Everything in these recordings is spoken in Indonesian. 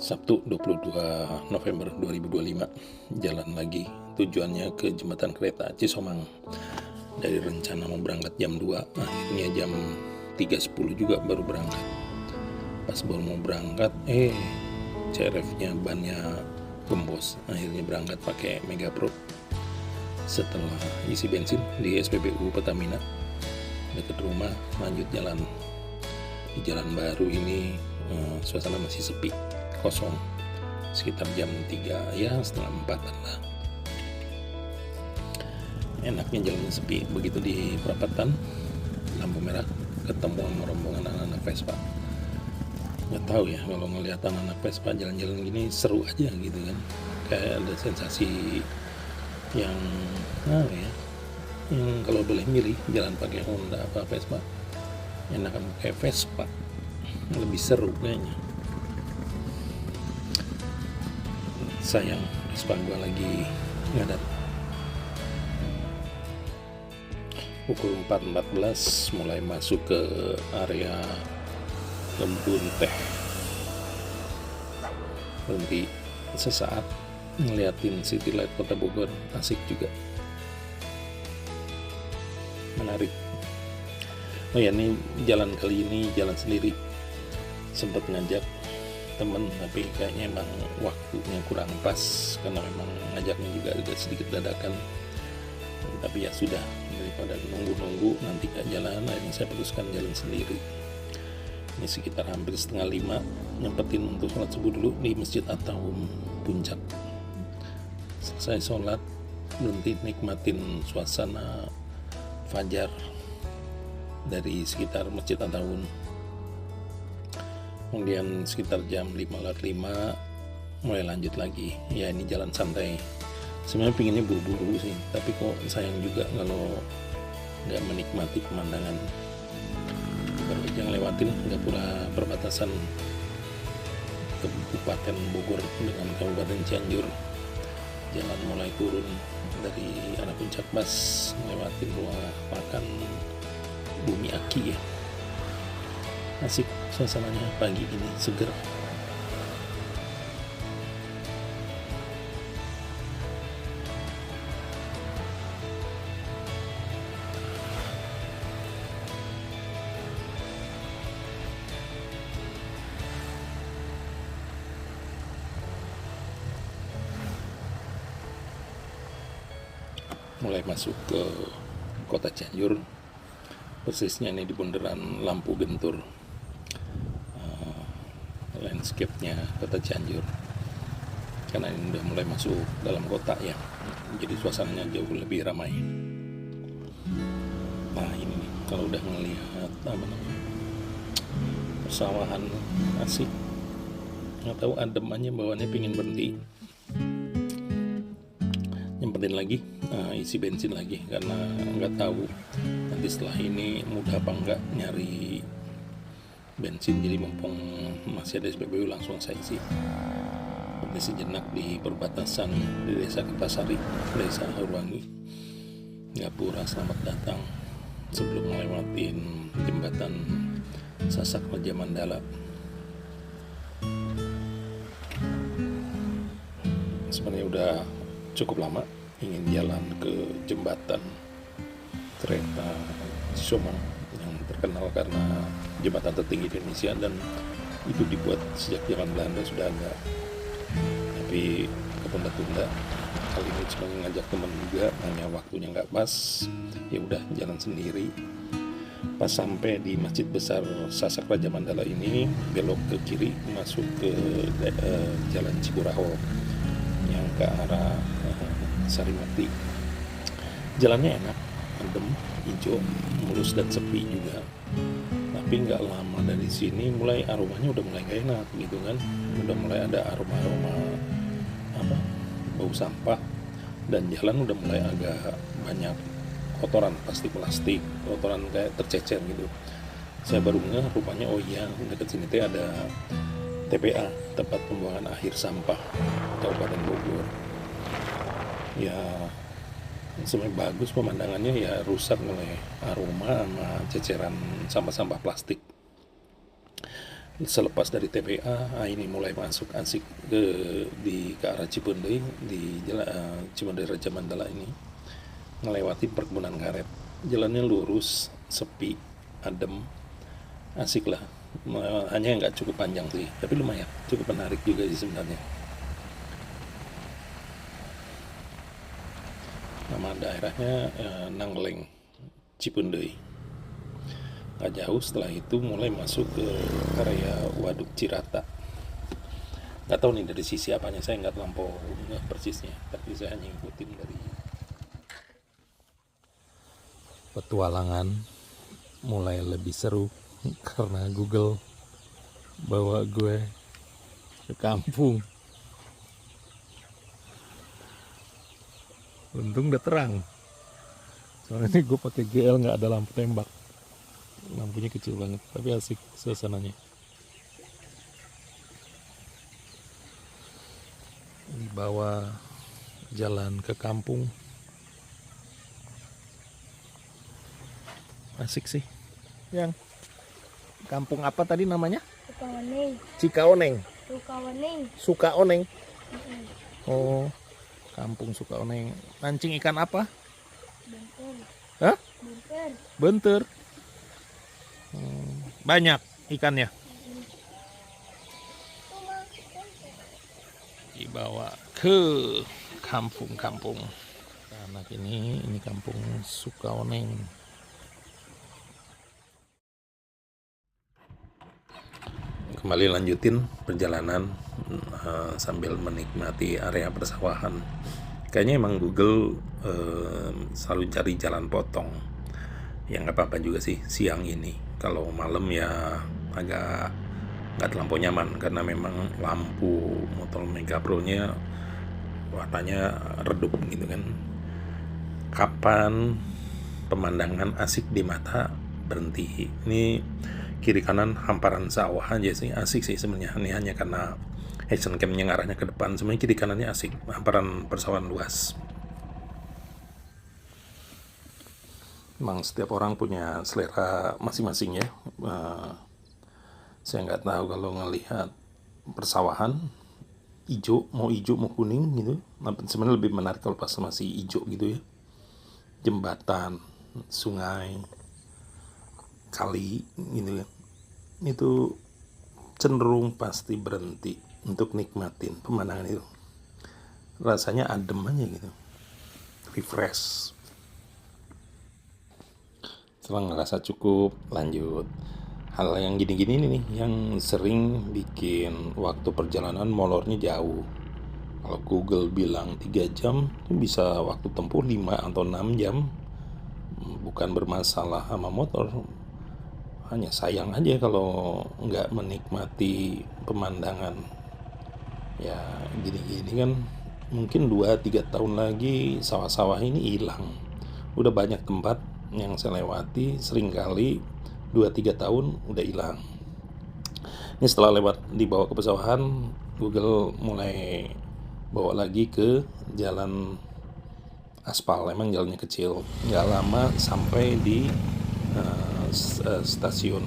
Sabtu 22 November 2025, jalan lagi, tujuannya ke jembatan kereta Cisomang. Dari rencana mau berangkat jam 2, akhirnya jam 3.10 juga baru berangkat. Pas baru mau berangkat, CRF-nya bannya gembos, akhirnya berangkat pakai Mega Pro. Setelah isi bensin di SPBU Pertamina dekat rumah, lanjut jalan. Di jalan baru ini suasana masih sepi, kosong, sekitar jam 3 ya setengah 4 lah. Enaknya jalannya sepi. Begitu di perapatan lampu merah ketemu sama rombongan anak-anak Vespa. Nggak tahu ya, kalau ngeliat anak-anak Vespa jalan-jalan gini seru aja gitu kan, kayak ada sensasi yang yang kalau boleh milih jalan pakai Honda apa Vespa, enakan pakai Vespa, lebih seru kayaknya. Sayang Vespa gue lagi ngadat. Pukul 4.14 mulai masuk ke area kebun teh. Berhenti sesaat ngeliatin city light kota Bogor, asik juga, menarik. Oh ya, ini jalan kali ini jalan sendiri. Sempet ngajak temen tapi kayaknya emang waktunya kurang pas karena memang ngajaknya juga agak sedikit dadakan. Tapi ya sudah, daripada nunggu-nunggu nanti gak jalan, akhirnya saya putuskan jalan sendiri. Ini sekitar hampir 4:30, nyempetin untuk sholat subuh dulu di Masjid At-Tawun Puncak. Selesai sholat, berhenti nikmatin suasana fajar dari sekitar Masjid At-Tawun. Kemudian sekitar jam 5.05 mulai lanjut lagi. Ya ini jalan santai. Sebenarnya pinginnya buru-buru sih, tapi kok sayang juga kalau nggak menikmati pemandangan. Baru aja ngelewatin gapura perbatasan Kabupaten Bogor dengan Kabupaten Cianjur. Jalan mulai turun dari arah puncak pas ngelewatin rumah makan Bumi Aki ya. Asik suasananya pagi ini, seger. Mulai masuk ke kota Cianjur, persisnya ini di bundaran Lampu Gentur. Landscape-nya kota Cianjur, karena ini udah mulai masuk dalam kota ya, jadi suasananya jauh lebih ramai. Nah ini nih, kalau udah ngelihat persawahan, asik. Nggak tahu adem aja bawaannya, pingin berhenti nyempetin lagi, isi bensin lagi, karena nggak tahu nanti setelah ini mudah apa enggak nyari bensin. Jadi mumpung masih ada SPBU langsung saya isi. Berhenti sejenak di perbatasan di Desa Kertasari, Desa Haruwangi, Gapura. Selamat datang sebelum melewatin jembatan Sasak Raja Mandala. Sebenarnya udah cukup lama ingin jalan ke jembatan kereta Cisomang yang terkenal karena jembatan tertinggi di Indonesia, dan itu dibuat sejak zaman Belanda sudah ada, tapi ketunda-tunda. Kali ini cuma ngajak teman juga, hanya waktunya nggak pas, ya udah jalan sendiri. Pas sampai di Masjid Besar Sasak Raja Mandala ini, belok ke kiri masuk ke Jalan Cikuraho yang ke arah Sarimukti. Jalannya enak, adem, hijau, mulus dan sepi juga. Tapi nggak lama dari sini mulai aromanya udah mulai gak enak gitu kan, udah mulai ada aroma bau sampah, dan jalan udah mulai agak banyak kotoran, plastik, kotoran kayak tercecer gitu. Saya baru ngeh rupanya, oh iya, dekat sini teh ada TPA, tempat pembuangan akhir sampah Kabupaten Bogor. Ya sebenarnya bagus pemandangannya, ya rusak oleh aroma sama ceceran sampah-sampah plastik. selepas dari TPA, ini mulai masuk asik ke arah Cipundi, di jalan Cipundi Raja Mandala ini, ngelewati perkebunan karet. Jalannya lurus, sepi, adem, asik lah. Hanya nggak cukup panjang sih, tapi lumayan, cukup menarik juga sih sebenarnya. Nama daerahnya Nangleng, Cipundi. Nggak jauh setelah itu mulai masuk ke area Waduk Cirata. Nggak tahu nih dari sisi apanya, saya nggak terlampau persisnya, tapi saya hanya ngikutin dari petualangan mulai lebih seru karena Google bawa gue ke kampung. Untung udah terang, soalnya ini gue pakai GL nggak ada lampu tembak, lampunya kecil banget, tapi asik suasananya. Di bawah jalan ke kampung, asik sih. Yang kampung apa tadi namanya? Sukaoneng. Cikaoneng. Sukaoneng. Sukaoneng. Oh, kampung Sukaoneng. Mancing ikan apa? Benter. Hah? Benter. Benter. Banyak ikannya. Dibawa ke kampung-kampung. Anak ini kampung Sukaoneng. Kembali lanjutin perjalanan sambil menikmati area persawahan. Kayaknya emang Google selalu cari jalan potong. Ya nggak apa-apa juga sih siang ini. Kalau malam ya agak nggak terlampau nyaman karena memang lampu motor Mega Pro-nya warnanya redup gitu kan. Kapan pemandangan asik di mata berhenti? Ini kiri kanan hamparan sawah aja sih, asik sih sebenarnya. Ini hanya karena action cam-nya ngarahnya ke depan, sebenarnya kiri kanannya asik, hamparan persawahan luas. Memang setiap orang punya selera masing-masing ya. Saya nggak tahu kalau ngelihat persawahan hijau mau kuning gitu, sebenarnya lebih menarik kalau pas masih hijau gitu ya. Jembatan, sungai, kali gitu ya, itu cenderung pasti berhenti untuk nikmatin pemandangan itu. Rasanya adem aja gitu, refresh. Setelah ngerasa cukup, lanjut. Hal yang gini-gini nih yang sering bikin waktu perjalanan molornya jauh. Kalau Google bilang 3 jam, bisa waktu tempuh 5 atau 6 jam. Bukan bermasalah sama motor, hanya sayang aja kalau nggak menikmati pemandangan. Ya gini-gini kan mungkin 2-3 tahun lagi sawah-sawah ini hilang. Udah banyak tempat yang saya lewati, seringkali 2-3 tahun udah hilang. Ini setelah lewat dibawa ke pesawahan, Google mulai bawa lagi ke jalan aspal. Emang jalannya kecil, nggak lama sampai di stasiun.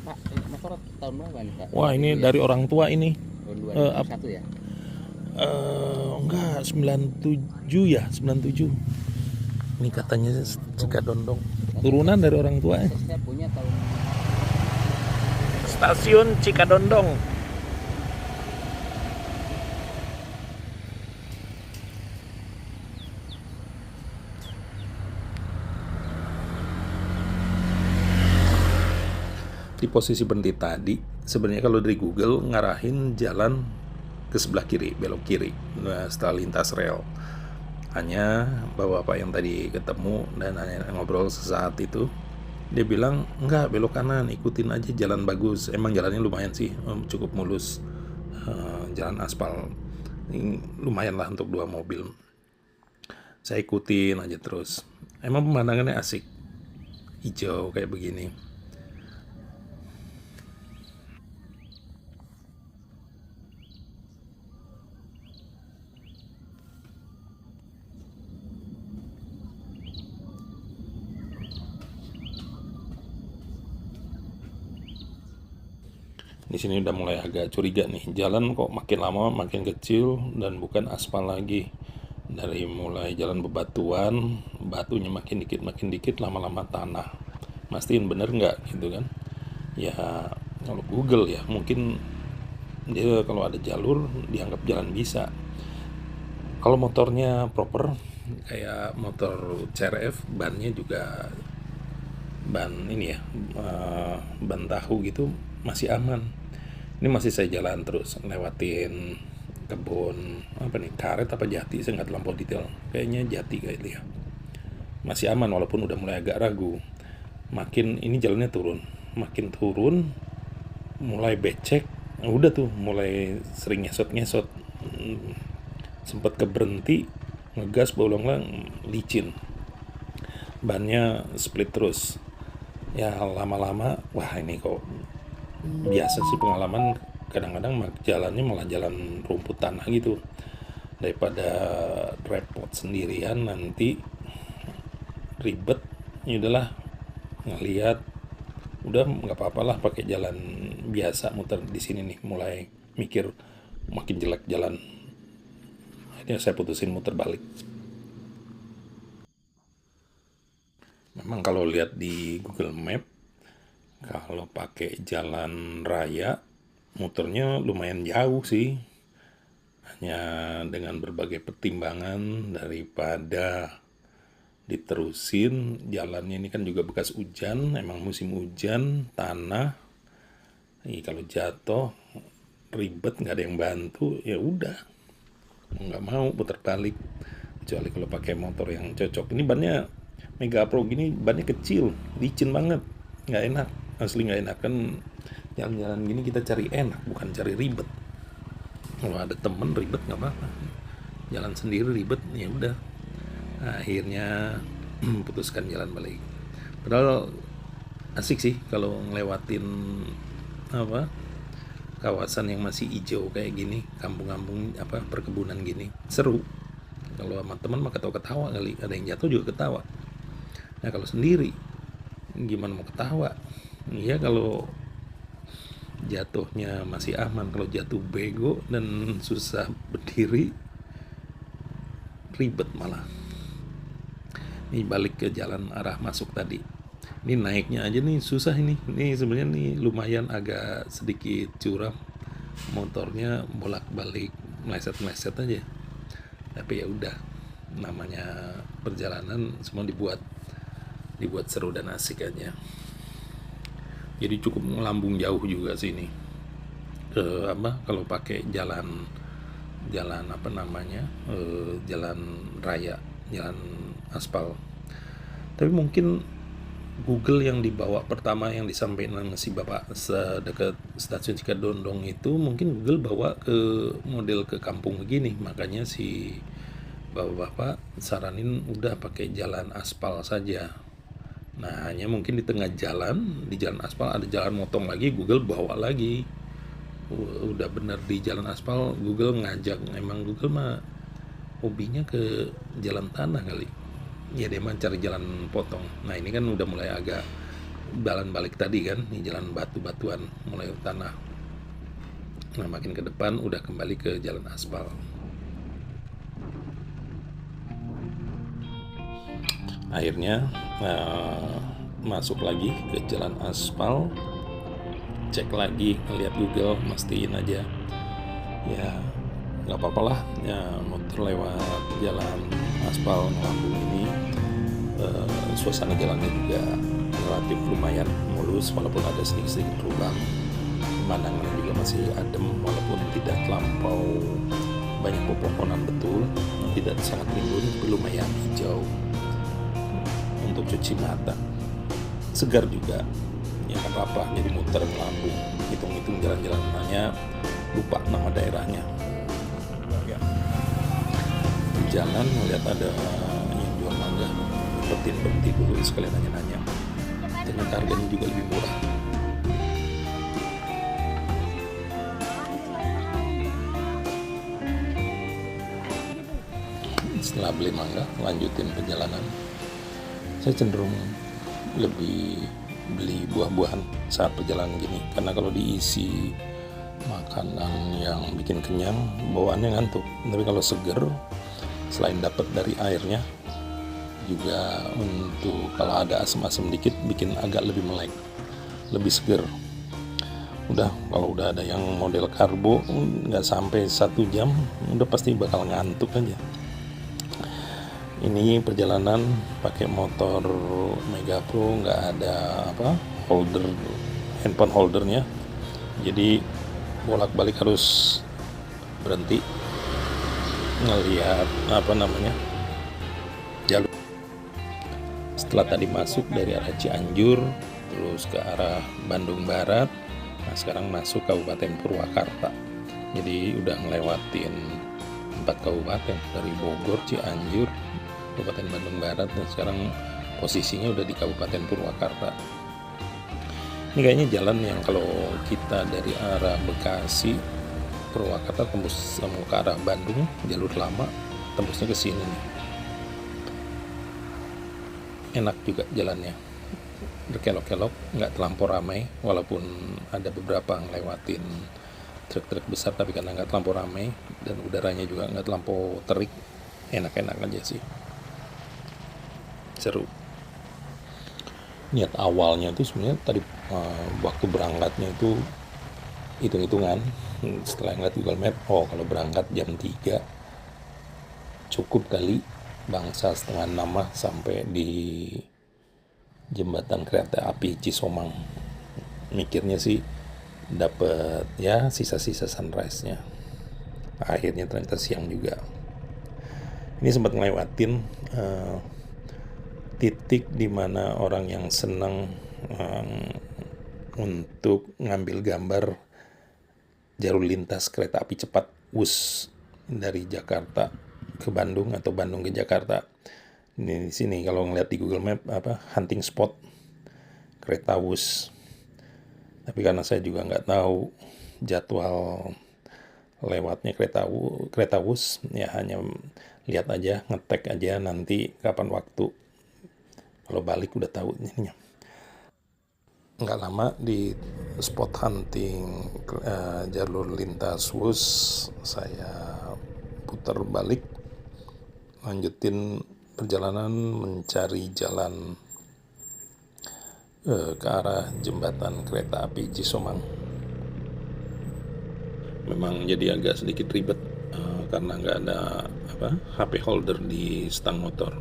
Pak, motor tahun berapa nih Pak? Wah ini dari orang tua ini. Tahun 2001 ya? Enggak, 97 ya, 97. Ini katanya Cikadondong. Turunan dari orang tua. Saya punya tahun Stasiun Cikadondong. Di posisi berhenti tadi, sebenarnya kalau dari Google ngarahin jalan ke sebelah kiri, belok kiri, setelah lintas rel. Hanya bapak yang tadi ketemu dan hanya ngobrol sesaat itu, dia bilang enggak, belok kanan, ikutin aja jalan bagus. Emang jalannya lumayan sih, cukup mulus, jalan aspal, lumayan lah untuk 2 mobil. Saya ikutin aja terus. Emang pemandangannya asik, hijau kayak begini. Di sini udah mulai agak curiga nih, jalan kok makin lama makin kecil dan bukan aspal lagi. Dari mulai jalan bebatuan, batunya makin dikit, lama-lama tanah. Mastiin bener nggak gitu kan? Ya kalau Google ya mungkin dia kalau ada jalur dianggap jalan bisa. Kalau motornya proper kayak motor CRF, bannya juga ban ini ya, ban tahu gitu masih aman. Ini masih saya jalan terus lewatin kebun apa nih, karet apa jati, saya nggak terlampau detail, kayaknya jati kayak itu ya. Masih aman walaupun udah mulai agak ragu. Makin ini jalannya turun, makin turun mulai becek, udah tuh mulai sering ngesot sempet keberhenti ngegas berulang-ulang, licin, bannya split terus. Ya lama-lama wah ini kok biasa sih pengalaman, kadang-kadang jalannya malah jalan rumput tanah gitu. Daripada repot sendirian nanti ribet, ya udahlah ngelihat udah nggak apa-apalah pakai jalan biasa muter di sini nih. Mulai mikir makin jelek jalan, akhirnya saya putusin muter balik. Memang kalau lihat di Google Map, kalau pakai jalan raya muternya lumayan jauh sih. Hanya dengan berbagai pertimbangan, daripada diterusin jalannya ini kan juga bekas hujan, emang musim hujan, tanah. Kalau jatuh ribet, nggak ada yang bantu, ya udah nggak mau putar balik. Kecuali kalau pakai motor yang cocok. Ini bannya Mega Pro gini, bannya kecil, licin banget, nggak enak, asli nggak enak. Kan jalan-jalan gini kita cari enak, bukan cari ribet. Kalau ada temen ribet nggak apa-apa, jalan sendiri ribet ya udah. Akhirnya putuskan jalan balik. Padahal asik sih kalau ngelewatin apa kawasan yang masih hijau kayak gini, kampung-kampung apa perkebunan gini, seru. Kalau sama teman mah ketawa-ketawa kali, ada yang jatuh juga ketawa. Nah kalau sendiri gimana mau ketawa? Iya kalau jatuhnya masih aman, kalau jatuh bego dan susah berdiri ribet malah. Ini balik ke jalan arah masuk tadi. Ini naiknya aja nih susah ini. Ini sebenarnya nih lumayan agak sedikit curam. Motornya bolak-balik meleset-meleset aja. Tapi ya udah, namanya perjalanan semua dibuat seru dan asik aja. Jadi cukup melambung jauh juga sih ini. Kalau pakai jalan apa namanya? Jalan raya, jalan aspal. Tapi mungkin Google yang dibawa pertama yang disampaikan si Bapak sedekat stasiun Cikadondong itu, mungkin Google bawa ke model ke kampung begini, makanya si Bapak saranin udah pakai jalan aspal saja. Nah hanya mungkin di tengah jalan, di jalan aspal ada jalan motong lagi, Google bawa lagi. Udah bener di jalan aspal, Google ngajak. Emang Google mah hobinya ke jalan tanah kali ya, dia mah cari jalan potong. Nah ini kan udah mulai agak jalan balik tadi kan, ini jalan batu-batuan mulai tanah. Nah makin ke depan udah kembali ke jalan aspal. Akhirnya masuk lagi ke jalan aspal, cek lagi, ngeliat Google, mastiin aja ya nggak apa-apa lah ya, motor lewat jalan aspal melambung ini. Suasana jalannya juga relatif lumayan mulus, walaupun ada sedikit lubang. Pemandangan juga masih adem, walaupun tidak terlampau banyak pepohonan, betul tidak sangat rimbun, tapi lumayan hijau untuk cuci mata, segar juga ya nggak apa-apa. Jadi muter melambung, hitung-hitung jalan-jalanannya, lupa nama daerahnya. Di jalan melihat ada yang jual mangga, berhenti dulu sekalian nanya-nanya, ternyata harganya juga lebih murah. Setelah beli mangga, lanjutin perjalanan. Saya cenderung lebih beli buah-buahan saat perjalanan gini, karena kalau diisi makanan yang bikin kenyang bawaannya ngantuk. Tapi kalau seger, selain dapat dari airnya juga untuk kalau ada asam-asam dikit bikin agak lebih melek, lebih seger. Kalau udah ada yang model karbo nggak sampai 1 jam udah pasti bakal ngantuk aja. Ini perjalanan pakai motor Mega Pro, nggak ada handphone holdernya, jadi bolak-balik harus berhenti ngelihat jalur. Setelah tadi masuk dari arah Cianjur terus ke arah Bandung Barat, nah sekarang masuk Kabupaten Purwakarta. Jadi udah ngelewatin 4 kabupaten dari Bogor, Cianjur, Kabupaten Bandung Barat, dan sekarang posisinya udah di Kabupaten Purwakarta. Ini kayaknya jalan yang kalau kita dari arah Bekasi, Purwakarta tembus mau ke arah Bandung, jalur lama, tembusnya ke sini nih. Enak juga jalannya, berkelok-kelok, nggak terlampau ramai, walaupun ada beberapa ngelewatin truk-truk besar, tapi karena nggak terlampau ramai dan udaranya juga nggak terlampau terik, enak-enak aja sih, seru. Niat awalnya tuh sebenarnya tadi waktu berangkatnya itu hitung-hitungan, setelah ngeliat Google Map, kalau berangkat jam 3 cukup kali bangsa 5:30 sampai di jembatan kereta api Cisomang. Mikirnya sih dapet ya sisa-sisa sunrise-nya. Akhirnya ternyata siang juga. Ini sempat ngelewatin titik dimana orang yang senang untuk ngambil gambar jalur lintas kereta api cepat WUS dari Jakarta ke Bandung atau Bandung ke Jakarta. Ini di sini kalau ngeliat di Google Map hunting spot kereta WUS. Tapi karena saya juga nggak tahu jadwal lewatnya kereta WUS, ya hanya lihat aja, ngetek aja nanti kapan waktu. Kalau balik udah tahu ininya. Nggak lama di spot hunting jalur lintas WUS, saya putar balik, lanjutin perjalanan mencari jalan ke arah jembatan kereta api Cisomang. Memang jadi agak sedikit ribet karena nggak ada HP holder di stang motor.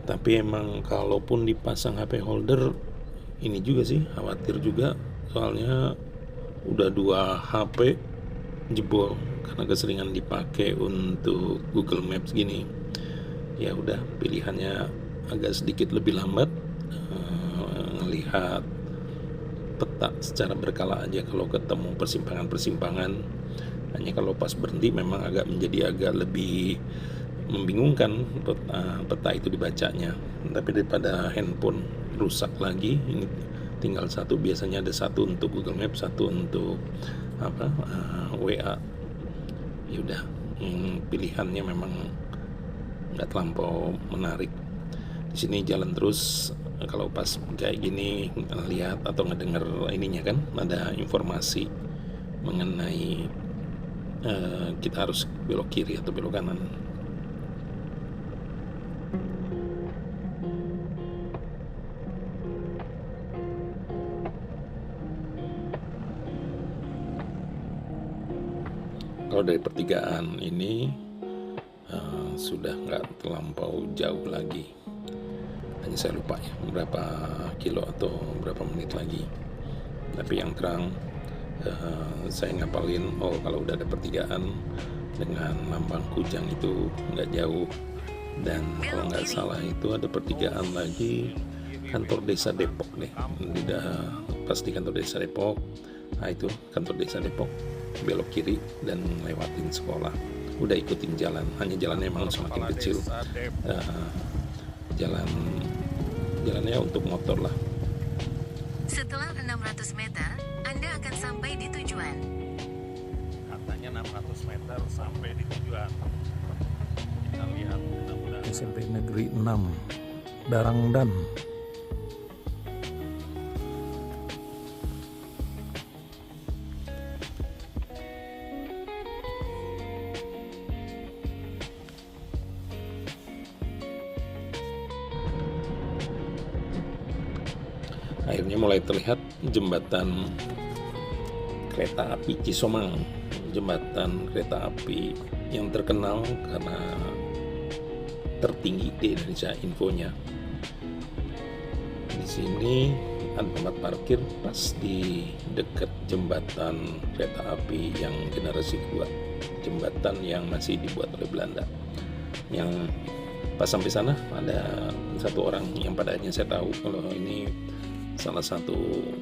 Tapi emang kalaupun dipasang HP holder, ini juga sih khawatir juga, soalnya udah 2 HP jebol karena keseringan dipakai untuk Google Maps gini. Ya udah, pilihannya agak sedikit lebih lambat, ngelihat peta secara berkala aja kalau ketemu persimpangan-persimpangan. Hanya kalau pas berhenti memang menjadi agak lebih membingungkan peta itu dibacanya. Tapi daripada handphone rusak lagi, ini tinggal satu, biasanya ada satu untuk Google Maps, satu untuk WA. Ya udah, pilihannya memang nggak terlampau menarik. Di sini jalan terus, kalau pas kayak gini lihat atau ngedenger ininya kan ada informasi mengenai kita harus belok kiri atau belok kanan. Kalau dari pertigaan ini sudah nggak terlampau jauh lagi, hanya saya lupa ya berapa kilo atau berapa menit lagi. Tapi yang terang saya ngapalin, kalau udah ada pertigaan dengan lambang Kujang itu nggak jauh. Dan kalau nggak salah itu ada pertigaan lagi kantor desa Depok deh. Pas di kantor desa Depok, nah itu kantor desa Depok, belok kiri dan lewatin sekolah. Udah ikutin jalan, hanya jalannya emang semakin kecil. Jalannya untuk motor lah. Setelah 600 meter, Anda akan sampai di tujuan. Katanya 600 meter sampai di tujuan. Kita lihat mudah-mudahan. SMP Negeri 6 Darangdan. akhirnya mulai terlihat jembatan kereta api Cisomang, jembatan kereta api yang terkenal karena tertinggi di Indonesia infonya. Di sini ada tempat parkir pas di dekat jembatan kereta api yang generasi kedua, jembatan yang masih dibuat oleh Belanda. Yang pas sampai sana ada satu orang yang pada akhirnya saya tahu kalau ini salah satu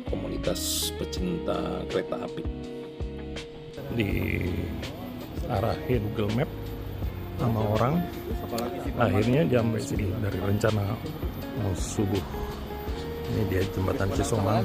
komunitas pecinta kereta api. Diarahin Google Map sama orang, akhirnya jam segini dari rencana mau subuh. Ini dia jembatan Cisomang.